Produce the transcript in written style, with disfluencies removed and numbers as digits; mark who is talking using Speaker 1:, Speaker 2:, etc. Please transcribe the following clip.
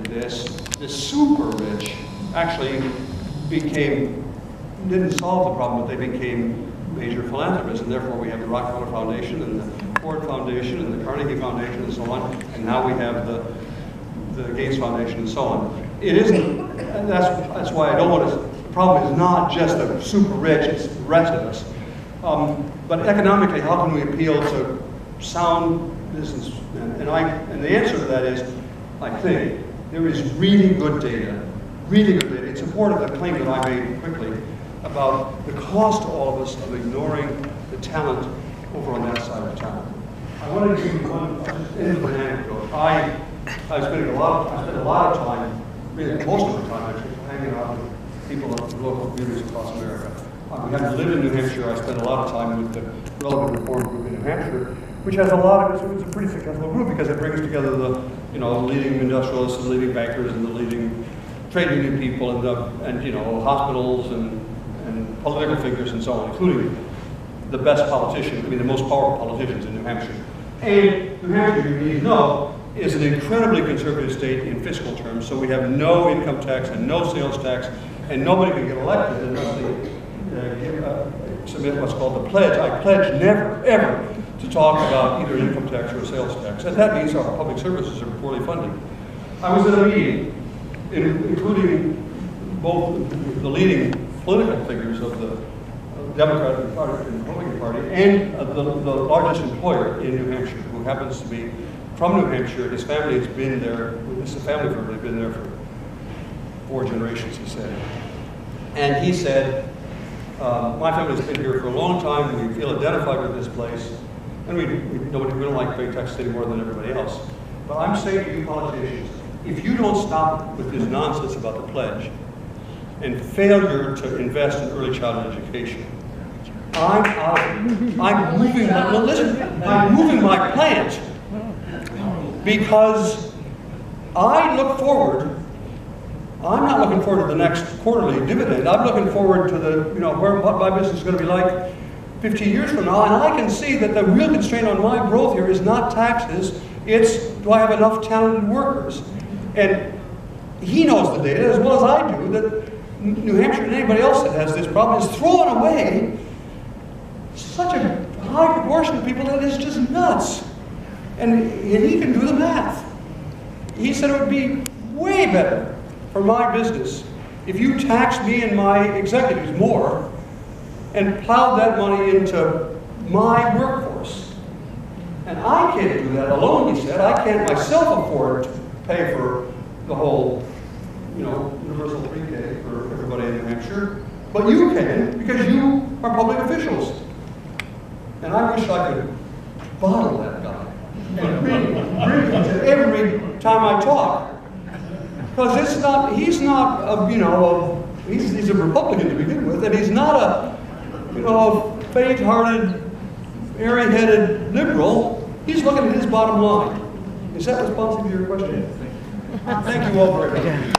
Speaker 1: this super rich actually didn't solve the problem, but they became major philanthropists, and therefore we have the Rockefeller Foundation and the Ford Foundation and the Carnegie Foundation and so on, and now we have the Gates Foundation and so on. It isn't, and that's why I don't want to, the problem is not just the super rich, it's the rest of us. But economically, how can we appeal to sound business? And the answer to that is, I think, there is really good data in support of the claim that I made quickly about the cost to all of us of ignoring the talent over on that side of town. I want to give you one anecdote. I spent a lot of time, really most of the time actually, hanging out with people in local communities across America. We happen to live in New Hampshire. I spent a lot of time with the Relevant Reform Group in New Hampshire, which has it's a pretty successful group because it brings together the leading industrialists and leading bankers and the leading trade union people and hospitals and political figures and so on, including the best politicians, the most powerful politicians in New Hampshire. And New Hampshire, you need to know, is an incredibly conservative state in fiscal terms, so we have no income tax and no sales tax, and nobody can get elected unless they submit what's called the pledge. I pledge never, ever to talk about either income tax or sales tax, and that means our public services are poorly funded. I was at a meeting, including both the leading political figures of the Democratic Party and Republican Party, and the largest employer in New Hampshire, who happens to be from New Hampshire. His family has been there, this is a family firm, they've been there for 4 generations, he said. And he said, my family's been here for a long time, we feel identified with this place, and we don't like paying taxes any more than everybody else. But I'm saying to you politicians, if you don't stop with this nonsense about the pledge and failure to invest in early childhood education, I'm moving my plant because I look forward. I'm not looking forward to the next quarterly dividend. I'm looking forward to what my business is going to be like 15 years from now, and I can see that the real constraint on my growth here is not taxes, it's do I have enough talented workers? And he knows the data as well as I do that New Hampshire and anybody else that has this problem is throwing away such a high proportion of people that is just nuts. And he can do the math. He said it would be way better for my business if you taxed me and my executives more and plowed that money into my workforce. And I can't do that alone, he said. I can't myself afford to pay for the whole, universal pre-K for everybody in New Hampshire. But you can, because you are public officials. And I wish I could bottle that guy and bring him to every time I talk. Because he's a Republican to begin with, and he's not a, faint-hearted, airy-headed liberal. He's looking at his bottom line. Is that responsive to your question? Thank you all very much.